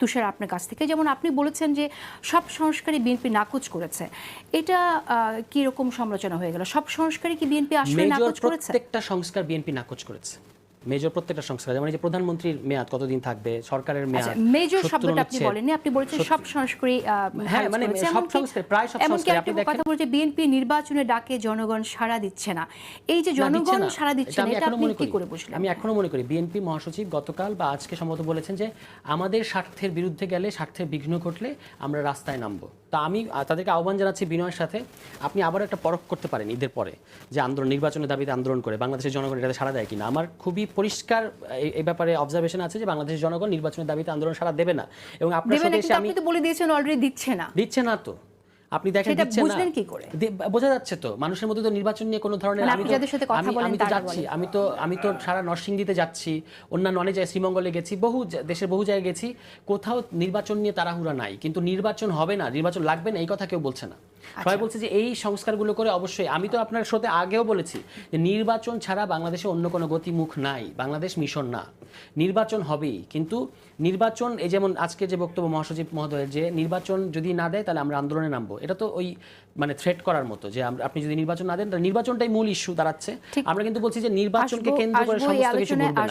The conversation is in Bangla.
তুষার আপনার কাছ থেকে, যেমন আপনি বলেছেন যে সব সংস্কারই বিএনপি নাকচ করেছে, এটা কি রকম সমালোচনা হয়ে গেল? সব সংস্কারই কি বিএনপি আসলে নাকচ করেছে? প্রত্যেকটা সংস্কার বিএনপি নাকচ করেছে। মেজর প্রত্যেকটা সংস্কার, যেমন এই যে প্রধানমন্ত্রীর মেয়াদ কতদিন থাকবে, সরকারের মেয়াদ, মেজর শব্দটা আপনি বলেননি, আপনি বলেছেন সব সংস্কারই। হ্যাঁ, মানে সব সংস্কার, প্রায় সব সংস্কার। আপনি কথা বলছেন বিএনপি নির্বাচনে ডাকে জনগণ সাড়া দিচ্ছে না, এই যে জনগণ সাড়া দিচ্ছে না, এটা আপনি কি করে বুঝলেন? আমি এখনো মনে করি বিএনপি মহাসচিব গতকাল বা আজকে সম্ভবত বলেছেন যে আমাদের স্বার্থের বিরুদ্ধে গেলে, স্বার্থের বিঘ্ন ঘটলে আমরা রাস্তায় নামবো। তা আমি তাদেরকে আহ্বান জানাচ্ছি বিনয়ের সাথে, আপনি আবার একটা পরখ করতে পারেন ঈদের পরে, যে আন্দোলন, নির্বাচনের দাবিতে আন্দোলন করে বাংলাদেশের জনগণ এটাতে সাড়া দেয় কিনা। আমার খুবই পরিষ্কার এই ব্যাপারে অবজারভেশন আছে যে বাংলাদেশের জনগণ নির্বাচনের দাবিতে আন্দোলন সাড়া দেবে না। এবং আপনার সাথে আপনি তো বলে দিয়েছেন অলরেডি দিচ্ছে না তো আপনি দেখেন দিচ্ছে না, বুঝলেন কি করে? বোঝা যাচ্ছে তো মানুষের মধ্যে তো নির্বাচন নিয়ে কোনো ধরনের, আমি তো সারা নরসিংদীতে যাচ্ছি, অন্যান্য অনেক জায়গায়, শ্রীমঙ্গলে গেছি, দেশের বহু জায়গায় গেছি, কোথাও নির্বাচন নিয়ে তাড়াহুড়া নাই। কিন্তু নির্বাচন হবে না, নির্বাচন লাগবে না, এই কথা কেউ বলছে না। সবাই বলছে যে এই সংস্কারগুলো করে অবশ্যই। আমি তো আপনার সাথে আগেও বলেছি যে নির্বাচন ছাড়া বাংলাদেশে অন্য কোনো গতিমুখ নাই, বাংলাদেশ মিশন না, নির্বাচন হবেই। কিন্তু নির্বাচন, এই যেমন আজকে যে বক্তব্য মহাসচিব মহোদয়ের, যে নির্বাচন যদি না দেয় তাহলে আমরা আন্দোলনে নামবো, এটা তো ওই মানে থ্রেট করার মতো, যে আপনি যদি নির্বাচন না দেন তাহলে নির্বাচনটাই মূল ইস্যু দাঁড়াচ্ছে। আমরা কিন্তু বলছি যে নির্বাচনকে কেন্দ্র করে সমস্ত কিছু বলবো না।